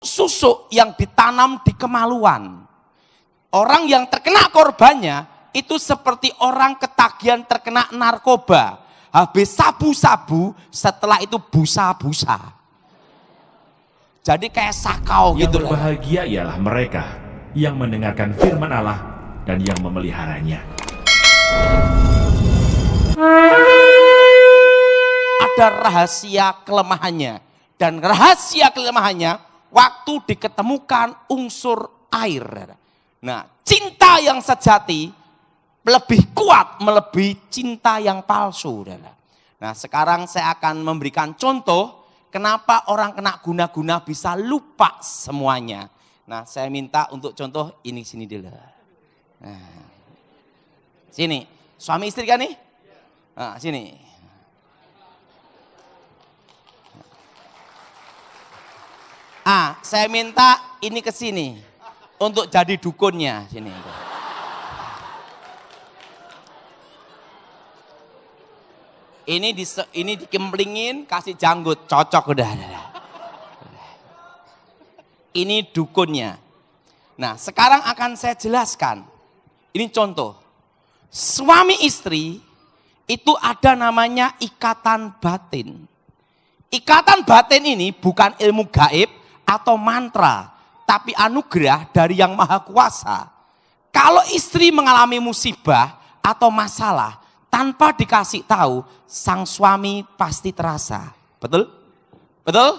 susuk yang ditanam di kemaluan. Orang yang terkena korbannya itu seperti orang ketagihan terkena narkoba. Habis sabu-sabu, setelah itu busa-busa. Jadi kayak sakau Yang gitu. berbahagia ialah mereka yang mendengarkan firman Allah dan yang memeliharanya. Ada rahasia kelemahannya. Dan rahasia kelemahannya waktu diketemukan unsur air. Nah, cinta yang sejati lebih kuat melebihi cinta yang palsu. Nah, sekarang saya akan memberikan contoh kenapa orang kena guna-guna bisa lupa semuanya. Nah, saya minta untuk contoh ini sini dulu. Nah, sini, suami istri kan nih? Nah, sini. Saya minta ini ke sini untuk jadi dukunnya sini. Ini dikemplingin, kasih janggut, cocok udah. Ini dukunnya. Nah, sekarang akan saya jelaskan. Ini contoh. Suami istri itu ada namanya ikatan batin. Ikatan batin ini bukan ilmu gaib atau mantra, tapi anugerah dari Yang Maha Kuasa. Kalau istri mengalami musibah atau masalah tanpa dikasih tahu, sang suami pasti terasa. Betul? Betul?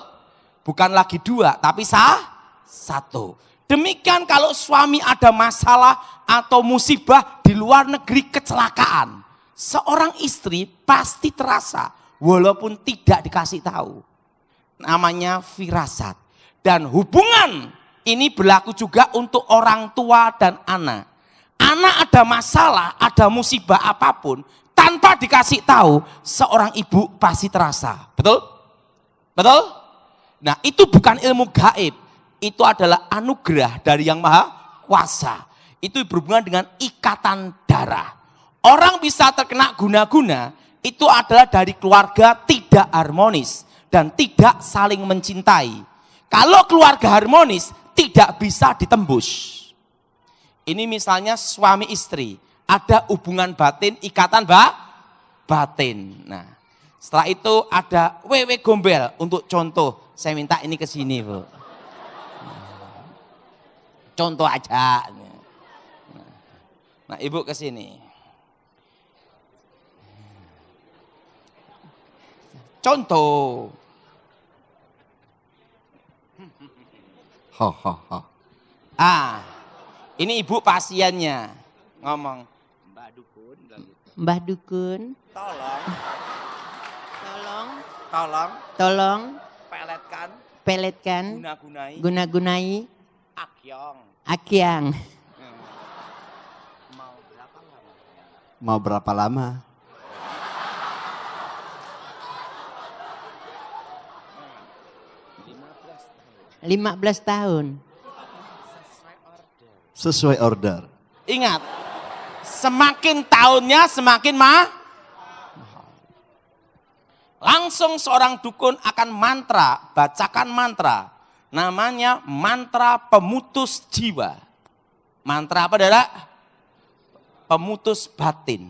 Bukan lagi dua, tapi satu. Demikian kalau suami ada masalah atau musibah di luar negeri, kecelakaan, seorang istri pasti terasa walaupun tidak dikasih tahu. Namanya firasat. Dan hubungan ini berlaku juga untuk orang tua dan anak. Anak ada masalah, ada musibah apapun, tanpa dikasih tahu, seorang ibu pasti terasa. Betul? Betul? Nah, itu bukan ilmu gaib. Itu adalah anugerah dari Yang Maha Kuasa. Itu berhubungan dengan ikatan darah. Orang bisa terkena guna-guna, itu adalah dari keluarga tidak harmonis dan tidak saling mencintai. Kalau keluarga harmonis, tidak bisa ditembus. Ini misalnya suami istri, ada hubungan batin, ikatan batin. Nah, setelah itu ada wewe gombel untuk contoh. Saya minta ini ke sini, Bu. Contoh aja. Nah, Ibu ke sini. Contoh. Ini ibu pasiennya ngomong, Mbak Dukun, Mbah Dukun, tolong peletkan, guna-gunai akyang. Mau berapa lama? Lima 15 tahun. Sesuai order. Ingat, semakin tahunnya semakin langsung seorang dukun akan bacakan mantra. Namanya mantra pemutus jiwa. Mantra apa, Dara? Pemutus batin.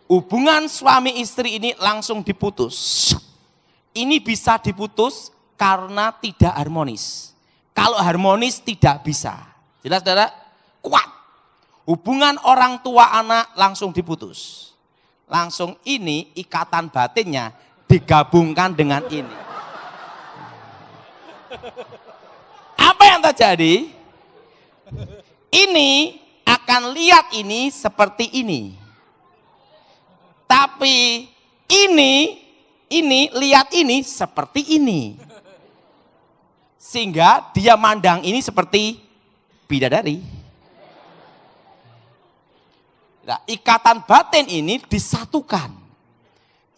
Hubungan suami istri ini langsung diputus. Ini bisa diputus karena tidak harmonis. Kalau harmonis tidak bisa. Jelas, Saudara? Kuat. Hubungan orang tua anak langsung diputus. Langsung ini ikatan batinnya digabungkan dengan ini. Apa yang terjadi? Ini akan lihat ini seperti ini. Tapi ini lihat ini seperti ini. Sehingga dia mandang ini seperti bidadari. Nah, ikatan batin ini disatukan.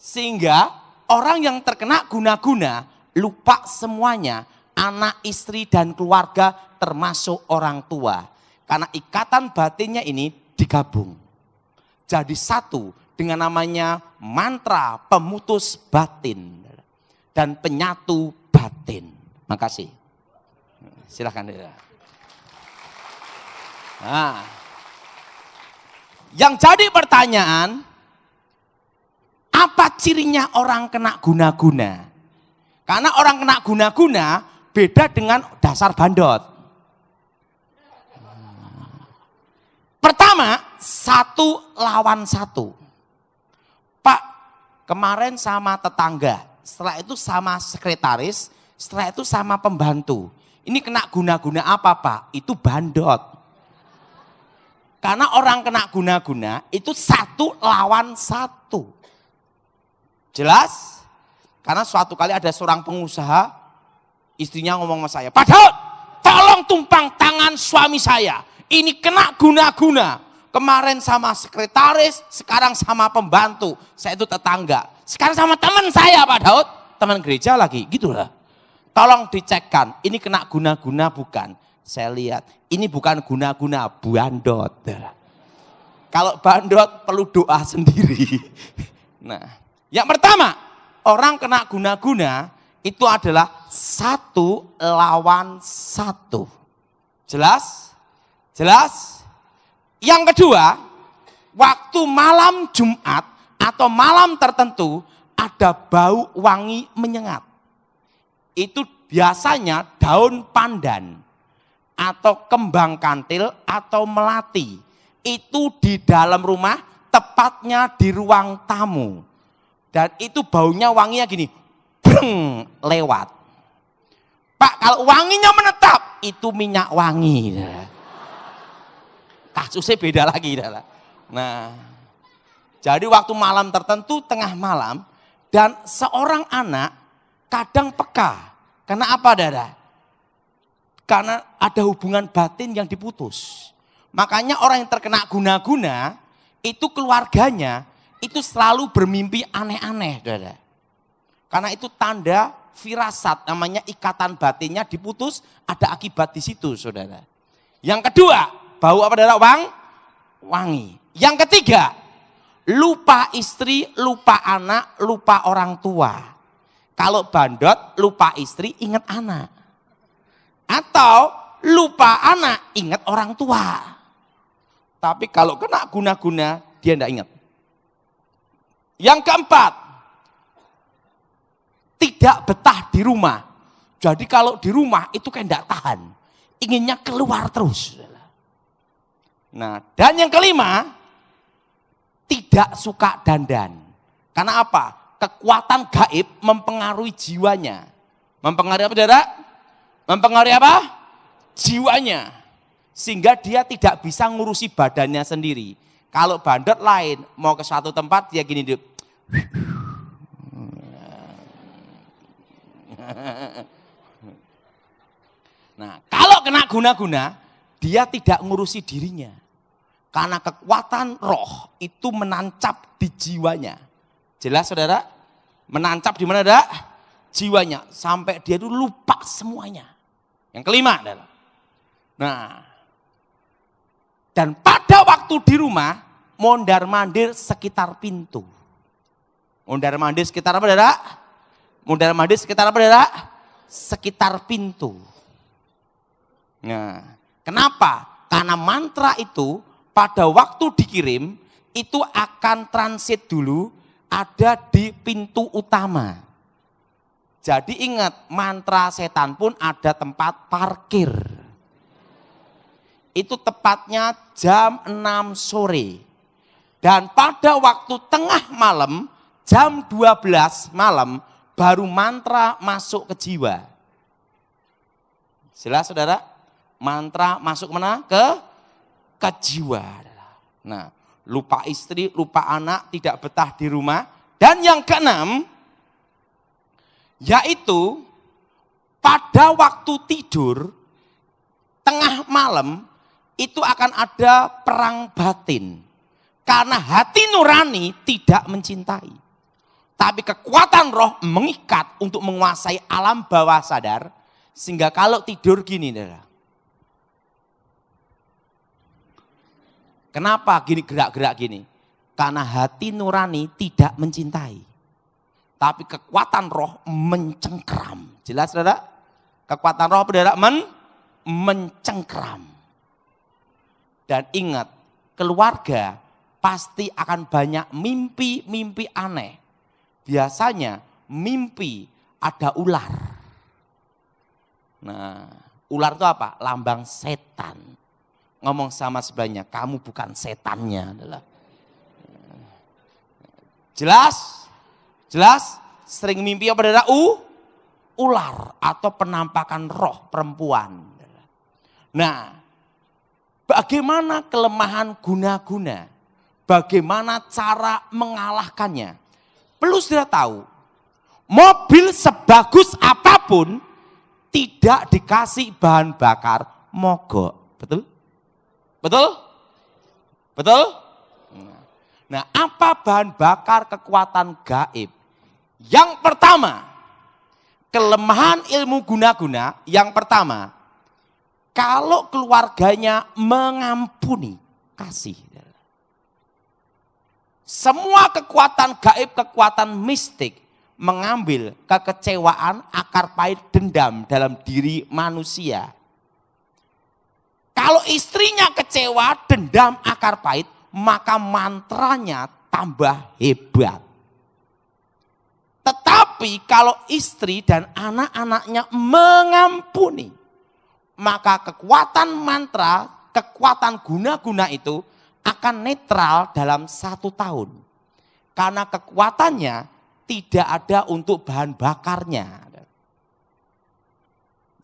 Sehingga orang yang terkena guna-guna lupa semuanya. Anak, istri, dan keluarga termasuk orang tua. Karena ikatan batinnya ini digabung. Jadi satu dengan namanya mantra pemutus batin. Dan penyatu batin. Makasih. Silahkan. Nah, yang jadi pertanyaan, apa cirinya orang kena guna-guna? Karena orang kena guna-guna beda dengan dasar bandot. Pertama, 1 lawan 1. Pak, kemarin sama tetangga, setelah itu sama sekretaris, setelah itu sama pembantu. Ini kena guna-guna apa, Pak? Itu bandot. Karena orang kena guna-guna itu 1 lawan 1. Jelas? Karena suatu kali ada seorang pengusaha, istrinya ngomong sama saya, Pak Daud, tolong tumpang tangan suami saya. Ini kena guna-guna. Kemarin sama sekretaris, sekarang sama pembantu. Saya itu tetangga. Sekarang sama teman saya, Pak Daud. Teman gereja lagi, gitulah. Tolong dicekkan, ini kena guna-guna bukan? Saya lihat, ini bukan guna-guna, bandot. Kalau bandot perlu doa sendiri. Nah, yang pertama, orang kena guna-guna itu adalah 1 lawan 1. Jelas? Jelas? Yang kedua, waktu malam Jumat atau malam tertentu ada bau wangi menyengat. Itu biasanya daun pandan atau kembang kantil atau melati. Itu di dalam rumah, tepatnya di ruang tamu. Dan itu baunya wanginya gini, breng, lewat. Pak, kalau wanginya menetap, itu minyak wangi. Kasusnya beda lagi. Nah, jadi waktu malam tertentu, tengah malam, dan seorang anak kadang peka. Karena apa, Dara? Karena ada hubungan batin yang diputus. Makanya orang yang terkena guna-guna, itu keluarganya, itu selalu bermimpi aneh-aneh, Dara. Karena itu tanda firasat, namanya ikatan batinnya diputus, ada akibat di situ, saudara. Yang kedua, bau apa, Dara? Wangi. Yang ketiga, lupa istri, lupa anak, lupa orang tua. Kalau bandot, lupa istri, ingat anak. Atau lupa anak, ingat orang tua. Tapi kalau kena guna-guna, dia tidak ingat. Yang keempat, tidak betah di rumah. Jadi kalau di rumah itu kayak tidak tahan. Inginnya keluar terus. Nah, dan yang kelima, tidak suka dandan. Karena apa? Kekuatan gaib mempengaruhi jiwanya. Mempengaruhi apa, Saudara? Mempengaruhi apa? Jiwanya. Sehingga dia tidak bisa ngurusi badannya sendiri. Kalau bandot lain, mau ke suatu tempat dia gini, dia nah, kalau kena guna-guna, dia tidak ngurusi dirinya. Karena kekuatan roh itu menancap di jiwanya. Jelas, Saudara? Menancap di mana, Saudara? Jiwanya. Sampai dia itu lupa semuanya. Yang kelima, Saudara. Nah, dan pada waktu di rumah, mondar-mandir sekitar pintu. Mondar-mandir sekitar apa, Saudara? Mondar-mandir sekitar apa, Saudara? Sekitar pintu. Nah, kenapa? Karena mantra itu pada waktu dikirim itu akan transit dulu ada di pintu utama. Jadi ingat, mantra setan pun ada tempat parkir. Itu tepatnya jam 6 sore. Dan pada waktu tengah malam, jam 12 malam, baru mantra masuk ke jiwa. Jelas, Saudara? Mantra masuk mana? Ke jiwa. Nah, lupa istri, lupa anak, tidak betah di rumah. Dan yang keenam, yaitu pada waktu tidur, tengah malam, itu akan ada perang batin. Karena hati nurani tidak mencintai. Tapi kekuatan roh mengikat untuk menguasai alam bawah sadar. Sehingga kalau tidur gini, Saudara. Kenapa gini gerak-gerak gini? Karena hati nurani tidak mencintai. Tapi kekuatan roh mencengkram. Jelas, Saudara? Kekuatan roh saudara mencengkram. Dan ingat, keluarga pasti akan banyak mimpi-mimpi aneh. Biasanya mimpi ada ular. Nah, ular itu apa? Lambang setan. Ngomong sama sebelahnya, kamu bukan setannya. Adalah. Jelas? Jelas? Sering mimpi apa saudara? Ular atau penampakan roh perempuan. Nah, bagaimana kelemahan guna-guna? Bagaimana cara mengalahkannya? Perlu saudara tahu, mobil sebagus apapun tidak dikasih bahan bakar mogok. Betul? Betul? Betul? Nah, apa bahan bakar kekuatan gaib? Yang pertama, kelemahan ilmu guna-guna. Yang pertama, kalau keluarganya mengampuni, kasih. Semua kekuatan gaib, kekuatan mistik mengambil kekecewaan, akar pahit, dendam dalam diri manusia. Kalau istrinya kecewa, dendam, akar pahit, maka mantranya tambah hebat. Tetapi kalau istri dan anak-anaknya mengampuni, maka kekuatan mantra, kekuatan guna-guna itu akan netral dalam 1 tahun. Karena kekuatannya tidak ada untuk bahan bakarnya.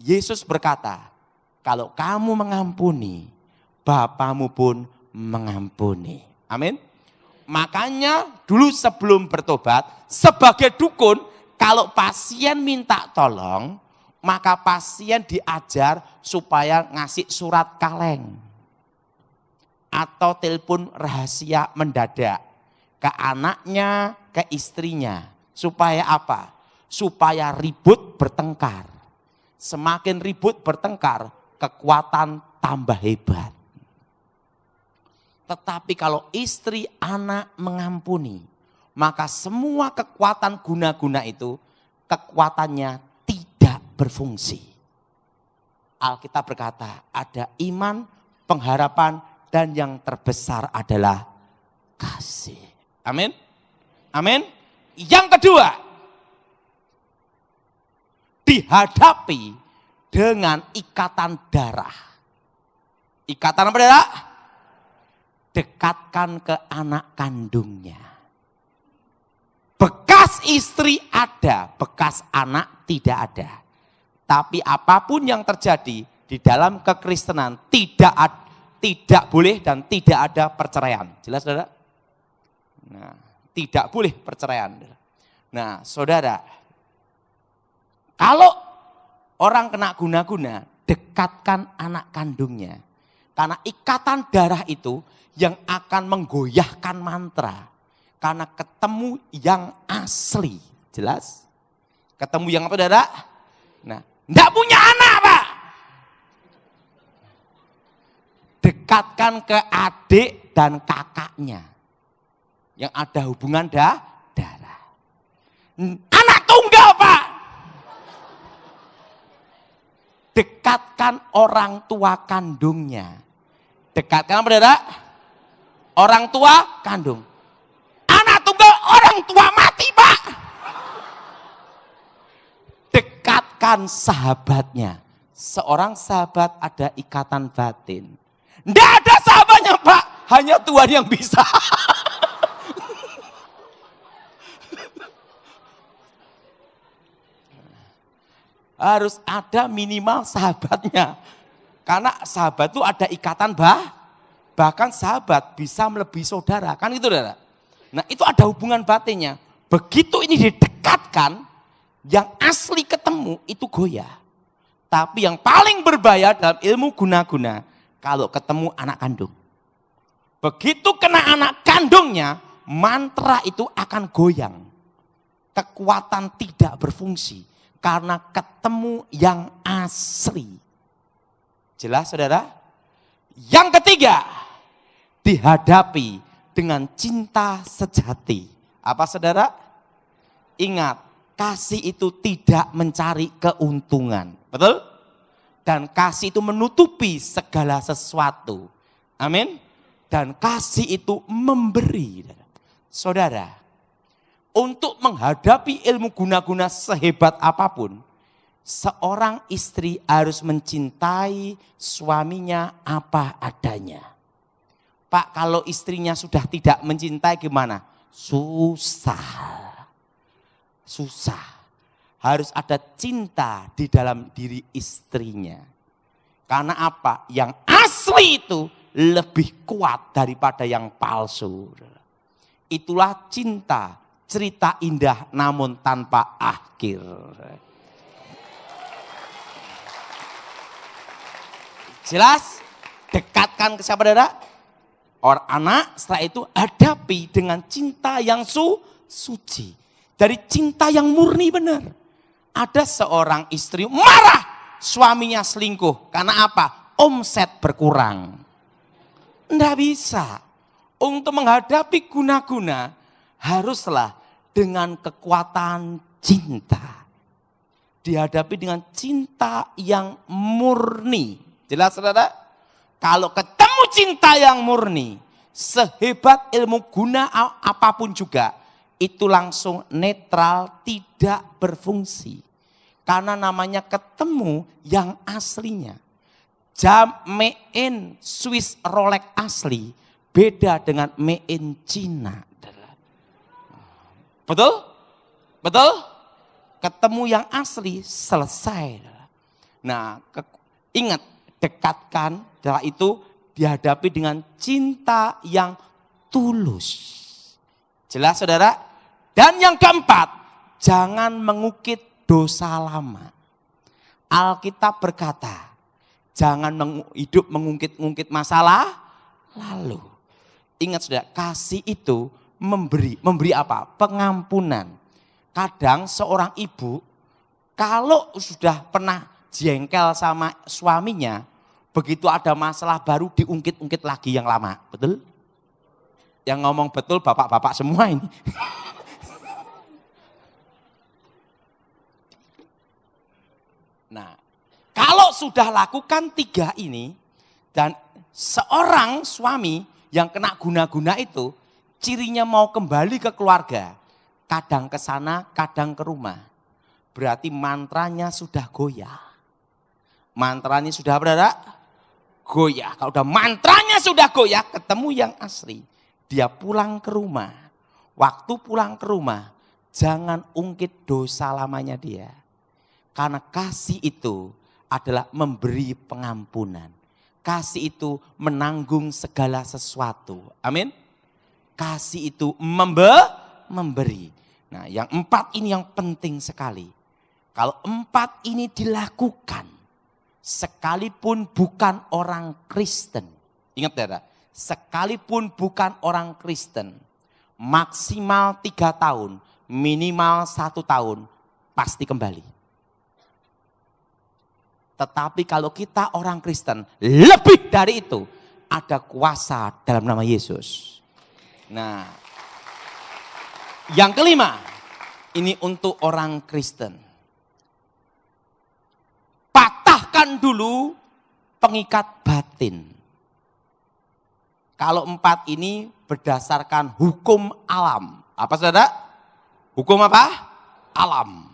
Yesus berkata, kalau kamu mengampuni, Bapamu pun mengampuni. Amin. Makanya dulu sebelum bertobat, sebagai dukun, kalau pasien minta tolong, maka pasien diajar supaya ngasih surat kaleng. Atau telepon rahasia mendadak ke anaknya, ke istrinya. Supaya apa? Supaya ribut bertengkar. Semakin ribut bertengkar, kekuatan tambah hebat. Tetapi kalau istri, anak mengampuni, maka semua kekuatan guna-guna itu, kekuatannya tidak berfungsi. Alkitab berkata, ada iman, pengharapan, dan yang terbesar adalah kasih. Amin. Amin. Yang kedua, dihadapi dengan ikatan darah. Ikatan apa darah? Dekatkan ke anak kandungnya. Bekas istri ada, bekas anak tidak ada. Tapi apapun yang terjadi di dalam kekristenan tidak boleh dan tidak ada perceraian. Jelas saudara? Nah, tidak boleh perceraian. Nah saudara, kalau orang kena guna-guna, dekatkan anak kandungnya. Karena ikatan darah itu yang akan menggoyahkan mantra. Karena ketemu yang asli. Jelas? Ketemu yang apa saudara? Nah, enggak punya anak Pak. Dekatkan ke adik dan kakaknya. Yang ada hubungan darah. Anak tunggal Pak. Dekatkan orang tua kandungnya. Dekatkan apa saudara? Orang tua kandung. Anak tunggal orang tua mati Pak. Dekatkan sahabatnya. Seorang sahabat ada ikatan batin. Tidak ada sahabatnya Pak. Hanya Tuhan yang bisa. Harus ada minimal sahabatnya. Karena sahabat itu ada ikatan bahkan sahabat bisa melebihi saudara. Kan itu saudara. Nah itu ada hubungan batinnya. Begitu ini didekatkan, yang asli ketemu itu goyah. Tapi yang paling berbahaya dalam ilmu guna-guna, kalau ketemu anak kandung. Begitu kena anak kandungnya, mantra itu akan goyang. Kekuatan tidak berfungsi. Karena ketemu yang asli. Jelas saudara? Yang ketiga, dihadapi dengan cinta sejati. Apa saudara? Ingat, kasih itu tidak mencari keuntungan. Betul? Dan kasih itu menutupi segala sesuatu. Amin. Dan kasih itu memberi. Saudara, untuk menghadapi ilmu guna-guna sehebat apapun, seorang istri harus mencintai suaminya apa adanya. Pak, kalau istrinya sudah tidak mencintai gimana? Susah. Harus ada cinta di dalam diri istrinya. Karena apa? Yang asli itu lebih kuat daripada yang palsu. Itulah cinta, cerita indah namun tanpa akhir. Jelas? Dekatkan ke saudara. Orang anak setelah itu hadapi dengan cinta yang suci. Dari cinta yang murni benar. Ada seorang istri marah suaminya selingkuh. Karena apa? Omset berkurang. Tidak bisa. Untuk menghadapi guna-guna haruslah dengan kekuatan cinta. Dihadapi dengan cinta yang murni. Jelas saudara? Kalau ketemu cinta yang murni, sehebat ilmu guna apapun juga, itu langsung netral, tidak berfungsi. Karena namanya ketemu yang aslinya. Jam made in Swiss Rolex asli, beda dengan made in China. Betul? Betul? Ketemu yang asli, selesai. Nah, ingat, dekatkan, setelah itu dihadapi dengan cinta yang tulus. Jelas saudara? Dan yang keempat, jangan mengukit dosa lama. Alkitab berkata, jangan hidup mengungkit-ungkit masalah lalu. Ingat saudara, kasih itu memberi apa? Pengampunan. Kadang seorang ibu, kalau sudah pernah jengkel sama suaminya, begitu ada masalah baru diungkit-ungkit lagi yang lama. Betul? Yang ngomong betul bapak-bapak semua ini. Nah, kalau sudah lakukan 3 ini, dan seorang suami yang kena guna-guna itu, cirinya mau kembali ke keluarga, kadang ke sana, kadang ke rumah. Berarti mantranya sudah goyah. Mantranya sudah berada goyah. Kalau udah mantranya sudah goyah, ketemu yang asli. Dia pulang ke rumah. Waktu pulang ke rumah, jangan ungkit dosa lamanya dia. Karena kasih itu adalah memberi pengampunan. Kasih itu menanggung segala sesuatu. Amin. Kasih itu memberi. Nah, yang 4 ini yang penting sekali. Kalau 4 ini dilakukan, sekalipun bukan orang Kristen. Ingat ya, sekalipun bukan orang Kristen, maksimal 3 tahun, minimal 1 tahun, pasti kembali. Tetapi kalau kita orang Kristen, lebih dari itu, ada kuasa dalam nama Yesus. Nah, yang kelima, ini untuk orang Kristen. Patahkan dulu pengikat batin. Kalau 4 ini berdasarkan hukum alam. Apa saudara? Hukum apa? Alam.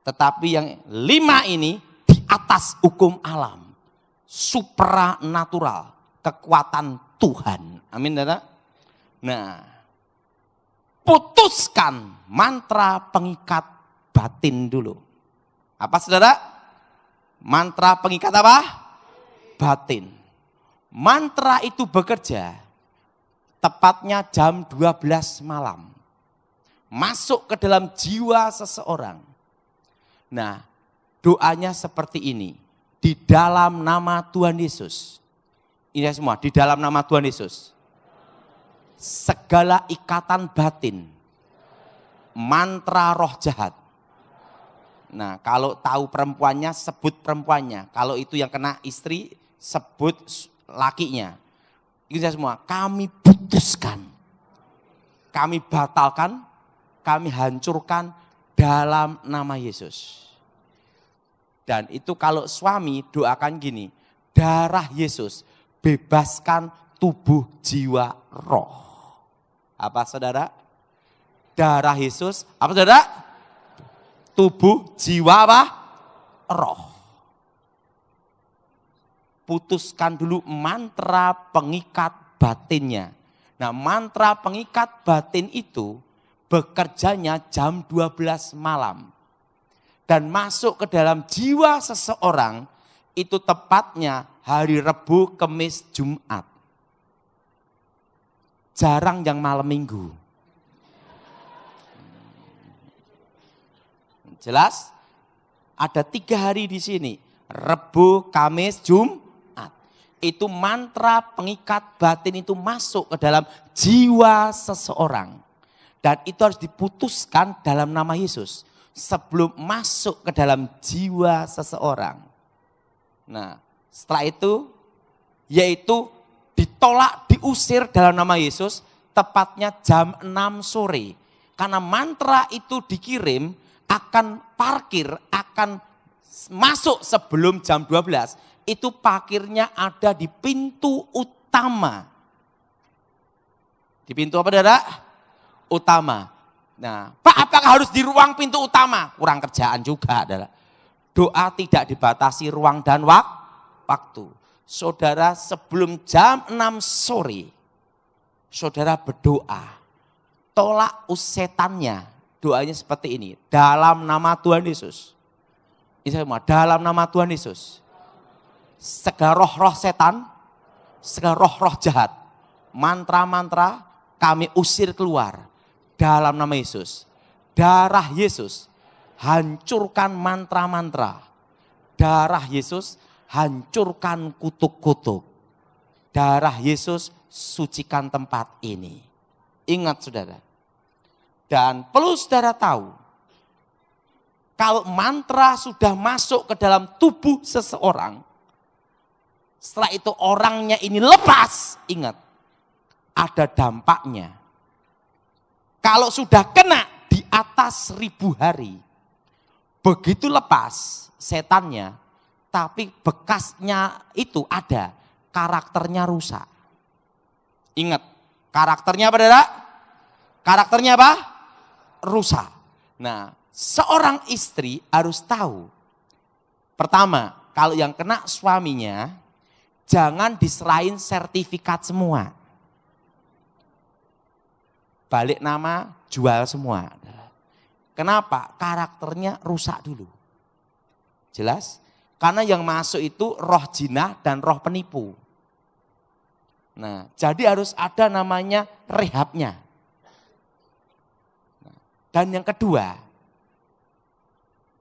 Tetapi yang 5 ini di atas hukum alam. Supranatural. Kekuatan Tuhan. Amin saudara? Nah, putuskan mantra pengikat batin dulu. Apa saudara? Mantra pengikat apa? Batin. Mantra itu bekerja tepatnya jam 12 malam. Masuk ke dalam jiwa seseorang. Nah, doanya seperti ini. Di dalam nama Tuhan Yesus. Ini semua, di dalam nama Tuhan Yesus. Segala ikatan batin, mantra roh jahat. Nah, kalau tahu perempuannya, sebut perempuannya. Kalau itu yang kena istri, sebut lakinya. Ini semua, kami putuskan, kami batalkan, kami hancurkan dalam nama Yesus. Dan itu kalau suami doakan gini, darah Yesus bebaskan tubuh, jiwa, roh. Apa saudara? Darah Yesus, apa saudara? Tubuh, jiwa, apa? Roh. Putuskan dulu mantra pengikat batinnya. Nah, mantra pengikat batin itu bekerjanya jam 12 malam. Dan masuk ke dalam jiwa seseorang itu tepatnya hari Rabu, Kamis, Jumat. Jarang yang malam minggu. Jelas? Ada 3 hari di sini. Rabu, Kamis, Jumat. Itu mantra pengikat batin itu masuk ke dalam jiwa seseorang. Dan itu harus diputuskan dalam nama Yesus. Sebelum masuk ke dalam jiwa seseorang. Nah, setelah itu, yaitu ditolak, diusir dalam nama Yesus, tepatnya jam 6 sore. Karena mantra itu dikirim, akan parkir, akan masuk sebelum jam 12. Itu parkirnya ada di pintu utama. Di pintu apa, saudara? Utama. Nah, Pak, apakah harus di ruang pintu utama? Kurang kerjaan juga, saudara. Doa tidak dibatasi ruang dan waktu. Saudara sebelum jam 6 sore, saudara berdoa. Tolak setannya. Doanya seperti ini. Dalam nama Tuhan Yesus. Ini semua, dalam nama Tuhan Yesus. Segala roh-roh setan, segala roh-roh jahat, mantra-mantra kami usir keluar dalam nama Yesus. Darah Yesus hancurkan mantra-mantra. Darah Yesus hancurkan kutuk-kutuk. Darah Yesus sucikan tempat ini. Ingat saudara. Dan perlu saudara tahu, kalau mantra sudah masuk ke dalam tubuh seseorang, setelah itu orangnya ini lepas, ingat, ada dampaknya. Kalau sudah kena di atas 1000 hari, begitu lepas setannya, tapi bekasnya itu ada, karakternya rusak. Ingat, karakternya apa, saudara? Karakternya apa? Rusak. Nah, seorang istri harus tahu. Pertama, kalau yang kena suaminya, jangan diserahin sertifikat semua. Balik nama, jual semua. Kenapa? Karakternya rusak dulu. Jelas? Karena yang masuk itu roh jinah dan roh penipu. Nah, jadi harus ada namanya rehabnya. Dan yang kedua,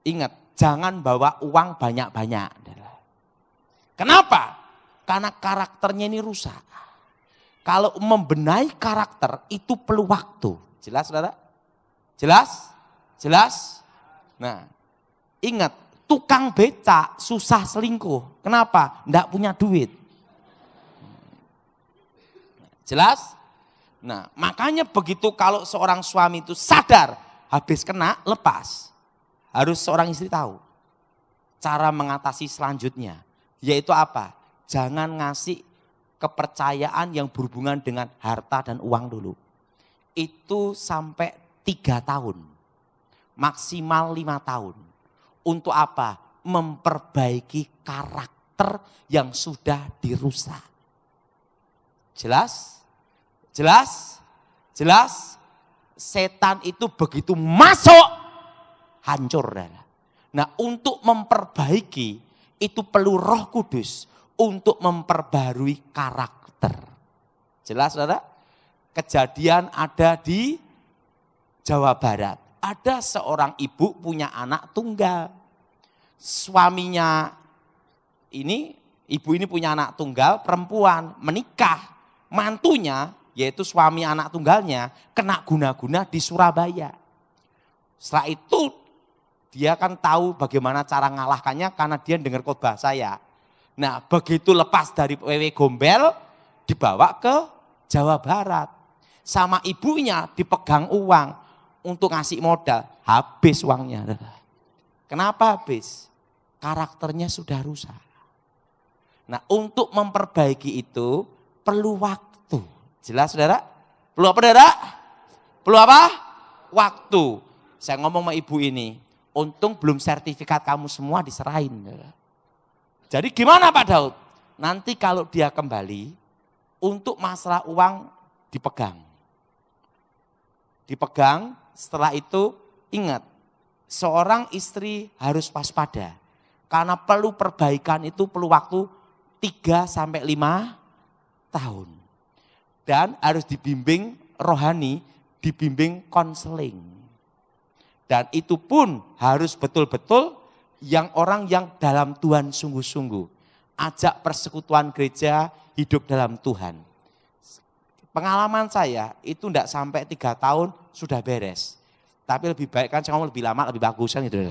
ingat, jangan bawa uang banyak-banyak. Kenapa? Karena karakternya ini rusak. Kalau membenahi karakter itu perlu waktu. Jelas saudara? Jelas? Jelas? Nah, ingat, tukang becak susah selingkuh. Kenapa? Nggak punya duit. Jelas? Nah, makanya begitu kalau seorang suami itu sadar, habis kena, lepas. Harus seorang istri tahu. Cara mengatasi selanjutnya. Yaitu apa? Jangan ngasih kepercayaan yang berhubungan dengan harta dan uang dulu. Itu sampai 3 tahun. Maksimal 5 tahun. Untuk apa? Memperbaiki karakter yang sudah dirusak. Jelas? Jelas? Jelas? Setan itu begitu masuk, hancur. Nah, untuk memperbaiki, itu perlu Roh Kudus untuk memperbarui karakter. Jelas saudara? Kejadian ada di Jawa Barat. Ada seorang ibu punya anak tunggal. Suaminya ini, ibu ini punya anak tunggal perempuan, menikah. Mantunya, yaitu suami anak tunggalnya, kena guna-guna di Surabaya. Setelah itu dia kan tahu bagaimana cara ngalahkannya karena dia dengar khotbah saya. Nah, begitu lepas dari WW Gombel, dibawa ke Jawa Barat. Sama ibunya dipegang uang untuk ngasih modal. Habis uangnya. Kenapa habis? Karakternya sudah rusak. Nah, untuk memperbaiki itu perlu waktu. Jelas saudara? Perlu apa saudara? Perlu apa? Waktu. Saya ngomong sama ibu ini, untung belum sertifikat kamu semua diserahin. Jadi gimana Pak Daud? Nanti kalau dia kembali, untuk masalah uang dipegang. Dipegang, setelah itu ingat, seorang istri harus waspada. Karena perlu perbaikan itu perlu waktu 3-5 tahun. Dan harus dibimbing rohani, dibimbing konseling. Dan itu pun harus betul-betul yang orang yang dalam Tuhan sungguh-sungguh. Ajak persekutuan gereja hidup dalam Tuhan. Pengalaman saya itu tidak sampai 3 tahun sudah beres. Tapi lebih baik kan saya ngomong lebih lama lebih bagus kan gitu.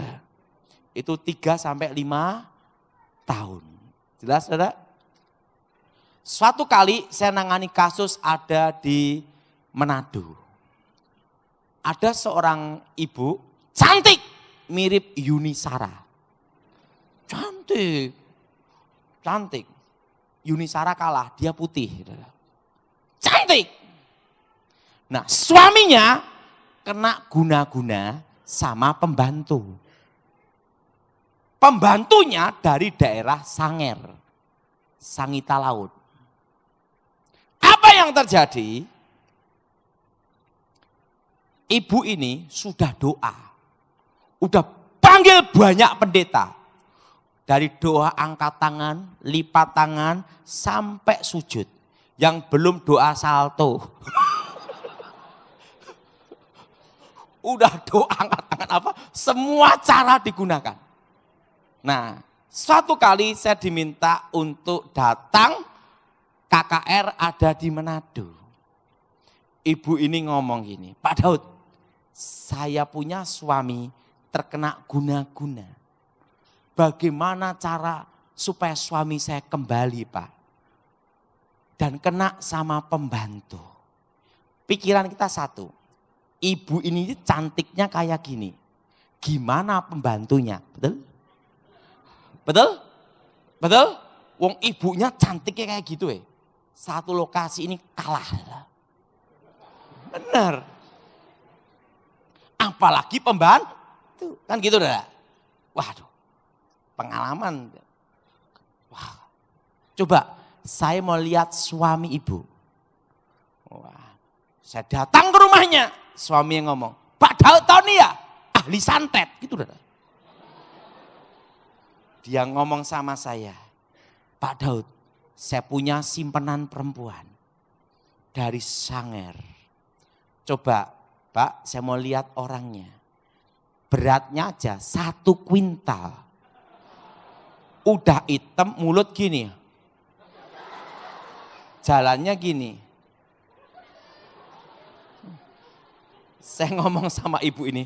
Itu 3-5 tahun. Jelas saudara? Suatu kali saya nangani kasus ada di Manado. Ada seorang ibu cantik mirip Yuni Sara. Cantik. Cantik. Yuni Sara kalah, dia putih. Cantik. Nah, suaminya kena guna-guna sama pembantu. Pembantunya dari daerah Sanger, Sangita Laut. Apa yang terjadi? Ibu ini sudah doa, udah panggil banyak pendeta. Dari doa angkat tangan, lipat tangan, sampai sujud. Yang belum doa salto. Udah doa angkat tangan apa? Semua cara digunakan. Nah, suatu kali saya diminta untuk datang, KKR ada di Manado. Ibu ini ngomong gini, Pak Daud, saya punya suami terkena guna-guna. Bagaimana cara supaya suami saya kembali Pak? Dan kena sama pembantu. Pikiran kita satu, ibu ini cantiknya kayak gini. Gimana pembantunya? Betul? Betul? Betul? Wong ibunya cantiknya kayak gitu ya. Satu lokasi ini kalah. Benar. Apalagi pembantu. Kan gitu dah. Waduh. Pengalaman. Wah. Coba saya mau lihat suami ibu. Wah. Saya datang ke rumahnya. Suami yang ngomong, Pak Daud tahu nih ya? Ahli santet. Gitu dah. Dia ngomong sama saya, Pak Daud, saya punya simpanan perempuan dari Sanger. Coba, Pak, saya mau lihat orangnya. Beratnya aja 1 kuintal. Udah hitam, mulut gini. Jalannya gini. Saya ngomong sama ibu ini,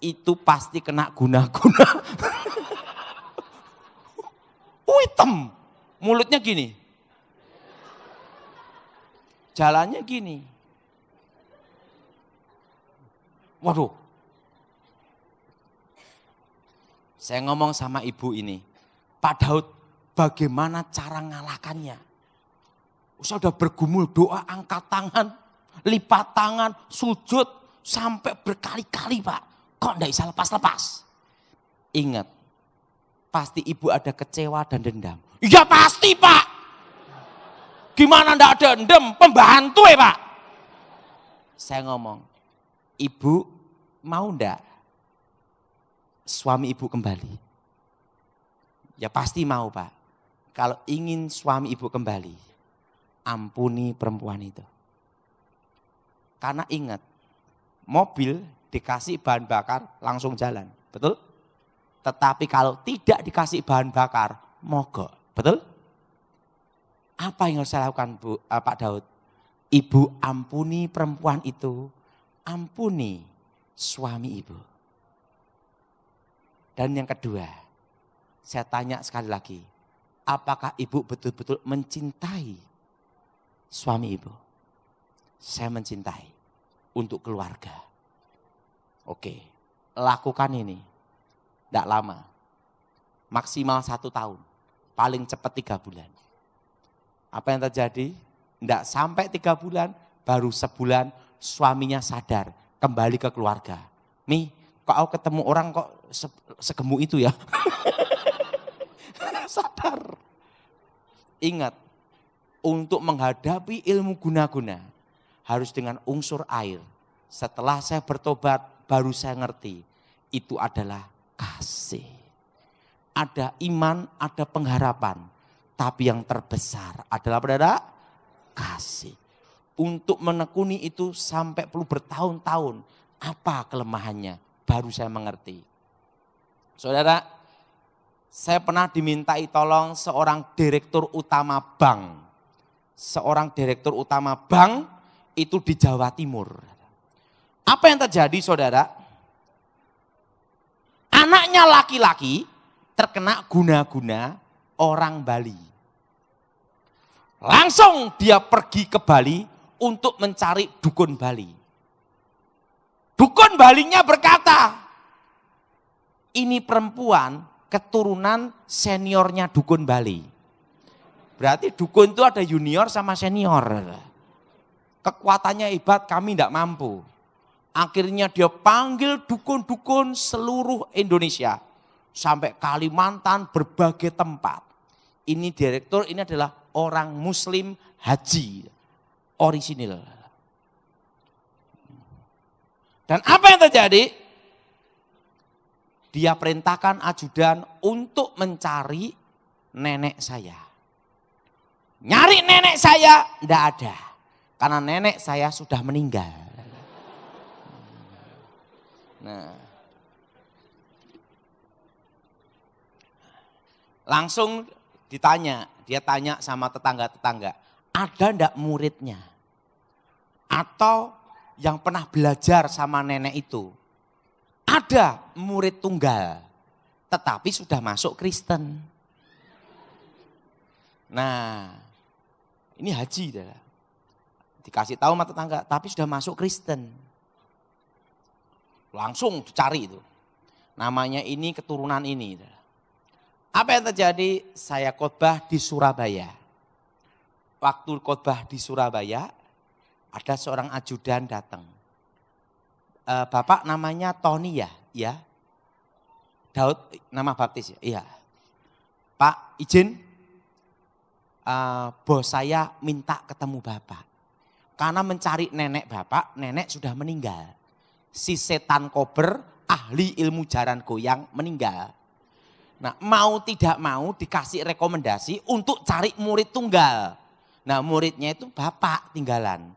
itu pasti kena guna-guna. Hitam, mulutnya gini. Jalannya gini. Waduh. Saya ngomong sama ibu ini, Pak Daud, bagaimana cara ngalahkannya? Saya udah bergumul doa, angkat tangan, lipat tangan, sujud, sampai berkali-kali Pak. Kok enggak bisa lepas-lepas? Ingat, pasti ibu ada kecewa dan dendam. Ya pasti Pak. Gimana enggak ada dendam? Pembantu ya Pak. Saya ngomong, ibu mau enggak suami ibu kembali? Ya pasti mau Pak. Kalau ingin suami ibu kembali, ampuni perempuan itu. Karena ingat, mobil dikasih bahan bakar langsung jalan. Betul? Tetapi kalau tidak dikasih bahan bakar, mogok. Betul? Apa yang harus saya lakukan Pak Daud? Ibu ampuni perempuan itu, ampuni suami ibu. Dan yang kedua, saya tanya sekali lagi, apakah ibu betul-betul mencintai suami ibu? Saya mencintai untuk keluarga. Oke, lakukan ini. Tidak lama. Maksimal 1 tahun. Paling cepat 3 bulan. Apa yang terjadi? Tidak sampai 3 bulan, baru sebulan suaminya sadar. Kembali ke keluarga. Mi, kok aku ketemu orang kok segemuk itu ya? Sadar. Ingat, untuk menghadapi ilmu guna-guna, harus dengan unsur air. Setelah saya bertobat, baru saya ngerti. Itu adalah kasih. Ada iman, ada pengharapan. Tapi yang terbesar adalah pada kasih. Untuk menekuni itu sampai perlu bertahun-tahun. Apa kelemahannya? Baru saya mengerti. Saudara, saya pernah dimintai tolong seorang direktur utama bank. Seorang direktur utama bank itu di Jawa Timur. Apa yang terjadi saudara? Anaknya laki-laki terkena guna-guna orang Bali. Langsung dia pergi ke Bali untuk mencari dukun Bali. Dukun Balinya berkata, ini perempuan keturunan seniornya dukun Bali. Berarti dukun itu ada junior sama senior. Kekuatannya hebat, kami tidak mampu. Akhirnya dia panggil dukun-dukun seluruh Indonesia. Sampai Kalimantan, berbagai tempat. Ini direktur, ini adalah orang muslim haji. Orisinil. Dan apa yang terjadi? Dia perintahkan ajudan untuk mencari nenek saya. Nyari nenek saya, tidak ada. Karena nenek saya sudah meninggal. Nah, langsung ditanya, dia tanya sama tetangga-tetangga, ada ndak muridnya? Atau yang pernah belajar sama nenek itu? Ada murid tunggal, tetapi sudah masuk Kristen. Nah, ini haji. Dikasih tahu sama tetangga, tapi sudah masuk Kristen. Langsung dicari itu. Namanya ini, keturunan ini. Apa yang terjadi? Saya khotbah di Surabaya. Waktu khotbah di Surabaya, ada seorang ajudan datang. Bapak namanya Tony ya? Iya. Daud, nama baptis ya? Iya. Pak, izin, bos saya minta ketemu Bapak. Karena mencari nenek Bapak, nenek sudah meninggal. Si setan kober, ahli ilmu jaran goyang meninggal. Nah, mau tidak mau dikasih rekomendasi untuk cari murid tunggal. Nah, muridnya itu Bapak tinggalan.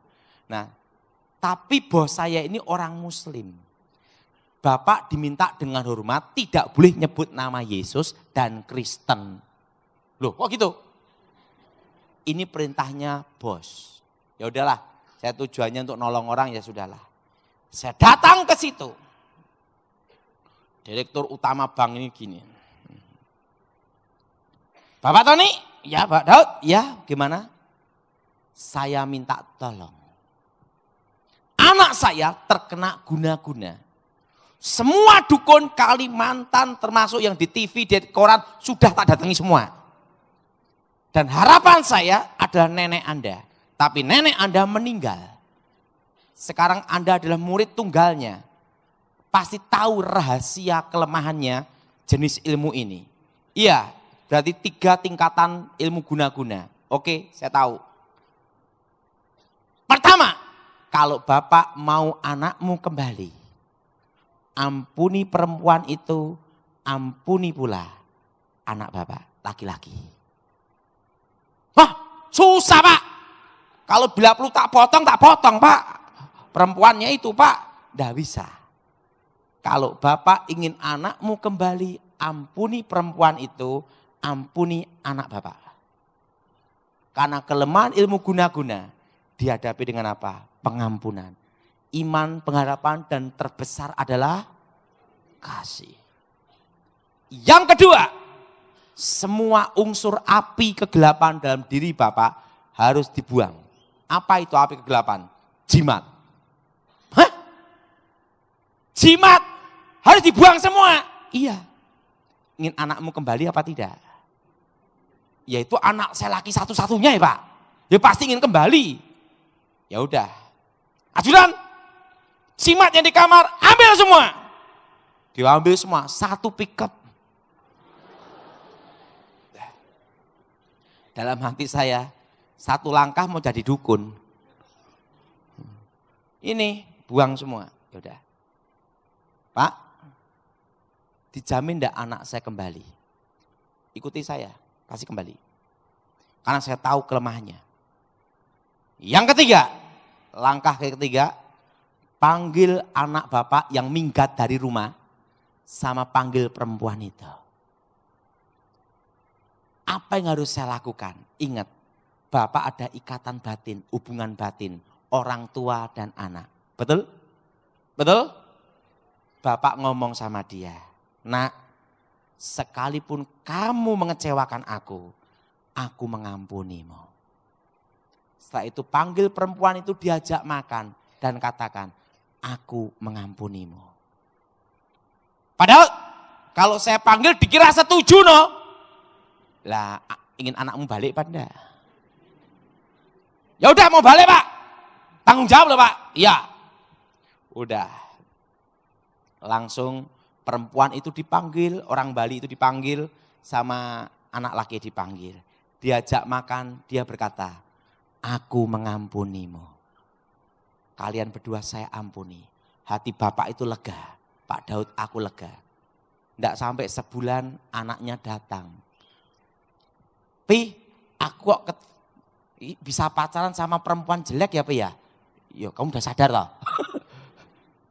Nah, tapi bos saya ini orang muslim. Bapak diminta dengan hormat tidak boleh nyebut nama Yesus dan Kristen. Loh, kok gitu? Ini perintahnya bos. Ya udahlah, saya tujuannya untuk nolong orang, ya sudahlah. Saya datang ke situ. Direktur utama bank ini gini. Bapak Tony? Ya Pak Daud? Ya, gimana? Saya minta tolong. Anak saya terkena guna-guna. Semua dukun Kalimantan termasuk yang di TV, di koran sudah tak datangi semua. Dan harapan saya adalah nenek Anda. Tapi nenek Anda meninggal. Sekarang Anda adalah murid tunggalnya. Pasti tahu rahasia kelemahannya jenis ilmu ini. Iya, berarti 3 tingkatan ilmu guna-guna. Oke, saya tahu. Pertama, kalau Bapak mau anakmu kembali, ampuni perempuan itu, ampuni pula anak Bapak, laki-laki. Wah, susah Pak. Kalau bila perlu tak potong Pak. Perempuannya itu Pak, tidak bisa. Kalau Bapak ingin anakmu kembali, ampuni perempuan itu, ampuni anak Bapak. Karena kelemahan ilmu guna-guna dihadapi dengan apa? Pengampunan. Iman, pengharapan, dan terbesar adalah kasih. Yang kedua, semua unsur api kegelapan dalam diri Bapak harus dibuang. Apa itu api kegelapan? Jimat. Hah? Jimat. harus dibuang semua. Iya. Ingin anakmu kembali apa tidak? Ya itu anak saya laki satu-satunya ya Pak. Ya pasti ingin kembali. Ya udah. Ajudan, simat yang di kamar, ambil semua. Diambil semua, satu pickup. Dalam hati saya, satu langkah mau jadi dukun. Ini, buang semua. Yaudah. Pak, dijamin enggak anak saya kembali? Ikuti saya, pasti kembali. Karena saya tahu kelemahannya. Yang ketiga, langkah ketiga, panggil anak bapak yang minggat dari rumah, sama panggil perempuan itu. Apa yang harus saya lakukan? Ingat, bapak ada ikatan batin, hubungan batin, orang tua dan anak. Betul? Betul? Bapak ngomong sama dia, nak, sekalipun kamu mengecewakan aku mengampunimu. Setelah itu panggil perempuan itu, diajak makan dan katakan, aku mengampunimu. Padahal kalau saya panggil dikira setuju no. Lah ingin anakmu balik Pak enggak? Ya udah mau balik Pak. Tanggung jawab loh Pak. Iya. Udah. Langsung perempuan itu dipanggil, orang Bali itu dipanggil, sama anak laki dipanggil. Diajak makan, dia berkata, aku mengampunimu. Kalian berdua saya ampuni. Hati bapak itu lega. Pak Daud aku lega. Tidak sampai sebulan anaknya datang. Pi, aku kok bisa pacaran sama perempuan jelek ya Pi ya? Yo kamu udah sadar loh.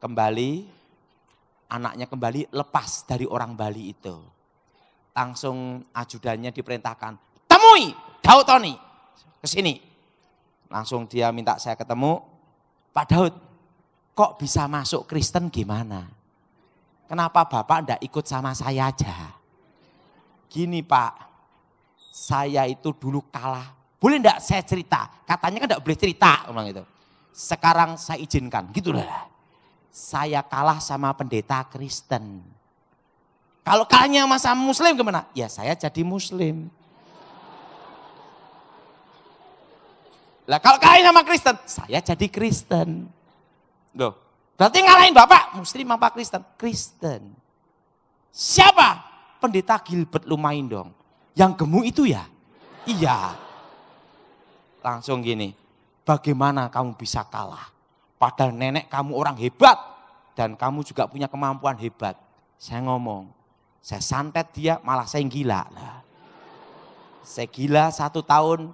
Kembali, anaknya kembali lepas dari orang Bali itu. Langsung ajudannya diperintahkan, temui Daud Tony, kesini. Langsung dia minta saya ketemu, Pak Daud, kok bisa masuk Kristen gimana? Kenapa Bapak enggak ikut sama saya aja? Gini Pak, saya itu dulu kalah. Boleh enggak saya cerita? Katanya kan enggak boleh cerita. Gitu. Sekarang saya izinkan. Gitu lah. Saya kalah sama pendeta Kristen. Kalau kalahnya sama Muslim gimana? Ya saya jadi Muslim. Lah kalau kalian sama Kristen, saya jadi Kristen. Loh, berarti ngalahin Bapak, Muslim apa Kristen? Kristen. Siapa? Pendeta Gilbert Lumaindong. Yang gemuk itu ya? Iya. Langsung gini, bagaimana kamu bisa kalah? Padahal nenek kamu orang hebat dan kamu juga punya kemampuan hebat. Saya ngomong, saya santet dia malah saya gila. Nah, saya gila 1 tahun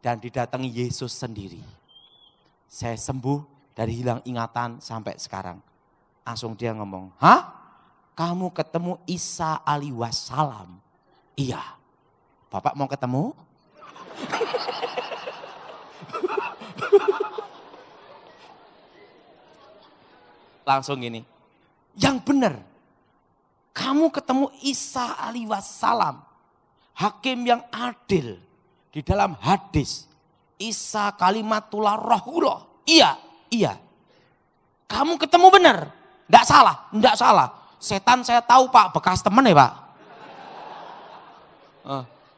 dan didatangi Yesus sendiri. Saya sembuh dari hilang ingatan sampai sekarang. Langsung dia ngomong, hah? Kamu ketemu Isa alaihi wassalam? Iya. Bapak mau ketemu? Langsung gini, yang benar, kamu ketemu Isa alaihi wassalam, hakim yang adil di dalam hadis. Isa kalimatullah rohullah. Iya, iya. Kamu ketemu benar, enggak salah, enggak salah. Setan saya tahu Pak, bekas teman ya Pak.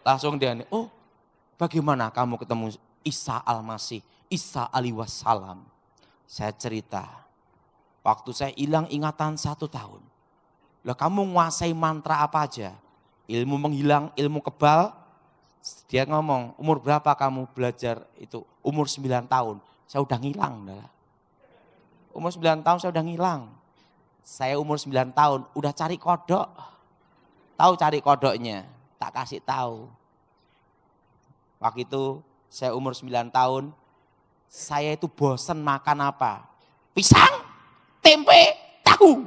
Langsung dia nih, oh bagaimana kamu ketemu Isa al-Masih, Isa alaihi wassalam. Saya cerita, waktu saya hilang ingatan 1 tahun. Lah kamu nguasai mantra apa aja? Ilmu menghilang, ilmu kebal. Dia ngomong, umur berapa kamu belajar itu? Umur 9 tahun. Saya udah ngilang. Umur 9 tahun saya udah ngilang. Saya umur 9 tahun udah cari kodok. Tahu cari kodoknya? Tak kasih tahu. Waktu itu saya umur 9 tahun, saya itu bosen makan apa? Pisang, tempe, tahu.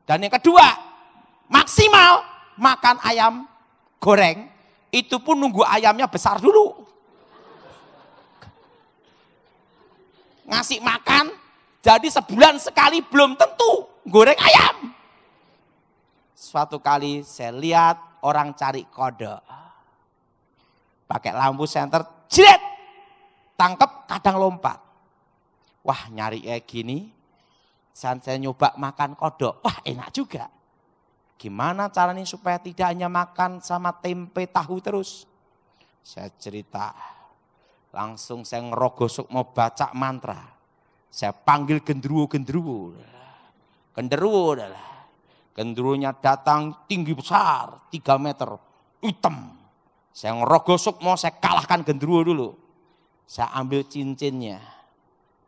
Dan yang kedua, maksimal makan ayam goreng, itu pun nunggu ayamnya besar dulu. Ngasih makan, jadi sebulan sekali belum tentu goreng ayam. Suatu kali saya lihat orang cari kodok. Pakai lampu senter, jret, tangkep kadang lompat. Wah nyari kayak gini, saya nyoba makan kodok, wah enak juga. Gimana caranya supaya tidak hanya makan sama tempe tahu terus? Saya cerita, langsung saya ngerogosok mau baca mantra. Saya panggil genderuwo. Genderuwonya datang tinggi besar, 3 meter, hitam. Saya ngerogosok mau saya kalahkan genderuwo dulu. Saya ambil cincinnya,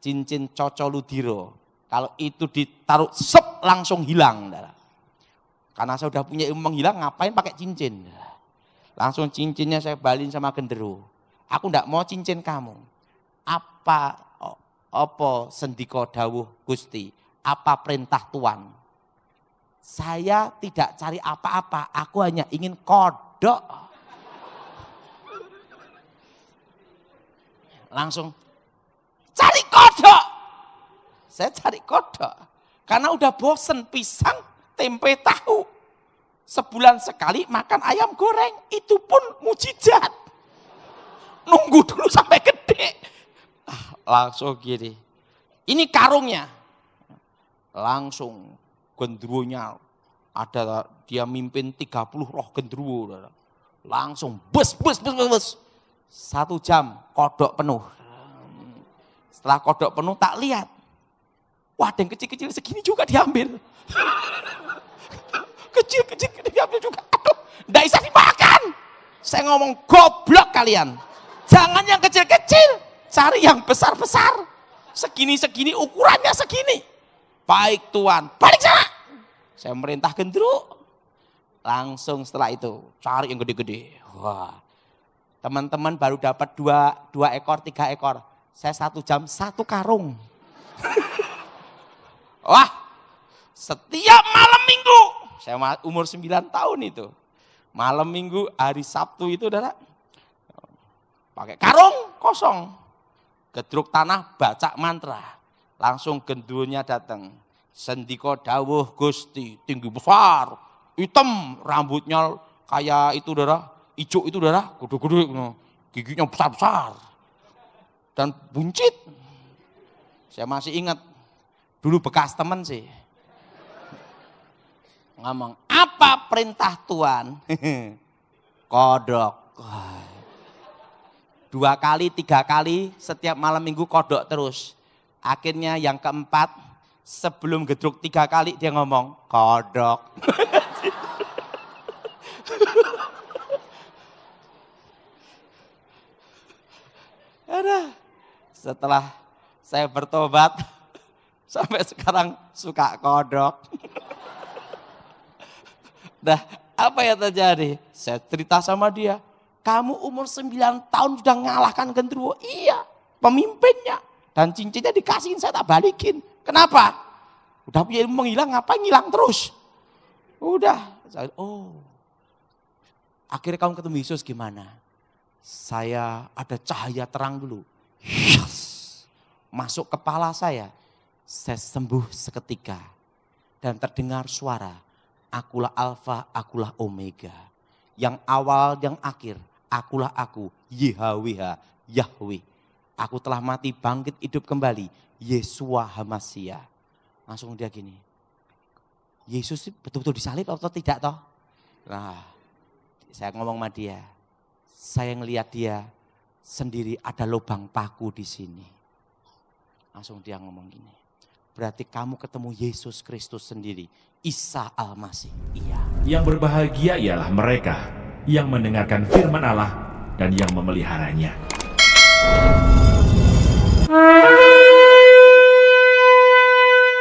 cincin Cocoludiro. Kalau itu ditaruh sep langsung hilang. Karena saya udah punya ilmu menghilang, ngapain pakai cincin? Langsung cincinnya saya balin sama genderuwo. Aku ndak mau cincin kamu. Apa sendika dawuh Gusti? Apa perintah Tuhan? Saya tidak cari apa-apa, aku hanya ingin kodok. Langsung cari kodok. Saya cari kodok. Karena udah bosen pisang, tempe, tahu. Sebulan sekali makan ayam goreng, itu pun mujizat. Nunggu dulu sampai gede. Langsung gini. Ini karungnya. Langsung genderuwonya ada, dia mimpin 30 roh genderuwo. Langsung bus. 1 jam kodok penuh. Setelah kodok penuh tak lihat. Wah, ada yang kecil-kecil segini juga diambil. Kecil-kecil diambil juga. Aduh, nggak bisa dimakan. Saya ngomong goblok kalian. Jangan yang kecil-kecil, cari yang besar-besar. Segini-segini, ukurannya segini. Baik Tuhan, balik sana. Saya merintah genderuwo. Langsung setelah itu, cari yang gede-gede. Wah, teman-teman baru dapat 2 ekor, 3 ekor. Saya 1 jam 1 karung. Wah, setiap malam minggu, saya umur 9 tahun itu. Malam minggu, hari Sabtu itu adalah pakai karung kosong. Gedruk tanah, baca mantra. Langsung genderuwonya datang. Sendika dawuh Gusti, tinggi besar, hitam, rambutnya kayak itu darah, hijau itu darah, gede-gede, giginya besar-besar. Dan buncit. Saya masih ingat, dulu bekas teman sih. Ngomong, apa perintah Tuhan? Kodok. 2 kali, 3 kali, setiap malam minggu kodok terus. Akhirnya yang keempat, sebelum gedruk 3 kali dia ngomong, kodok. Setelah saya bertobat, sampai sekarang suka kodok. Nah, apa yang terjadi? Saya cerita sama dia, kamu umur 9 tahun sudah ngalahkan genderuwo. Iya, pemimpinnya. Dan cincinnya dikasihin, saya tak balikin. Kenapa? Udah punya ilmu menghilang, ngapain ngilang terus? Udah. Akhirnya kamu ketemu Yesus gimana? Saya ada cahaya terang dulu. Yes. Masuk kepala saya sembuh seketika. Dan terdengar suara, akulah Alfa, akulah Omega. Yang awal, yang akhir, akulah aku, YHWH, Yahweh. Aku telah mati, bangkit, hidup kembali, Yesua Hamasia. Langsung dia gini, Yesus betul-betul disalib atau tidak toh? Nah, saya ngomong sama dia, saya ngelihat dia sendiri ada lubang paku di sini. Langsung dia ngomong gini, berarti kamu ketemu Yesus Kristus sendiri, Isa Al-Masih. Iya. Yang berbahagia ialah mereka yang mendengarkan firman Allah dan yang memeliharanya.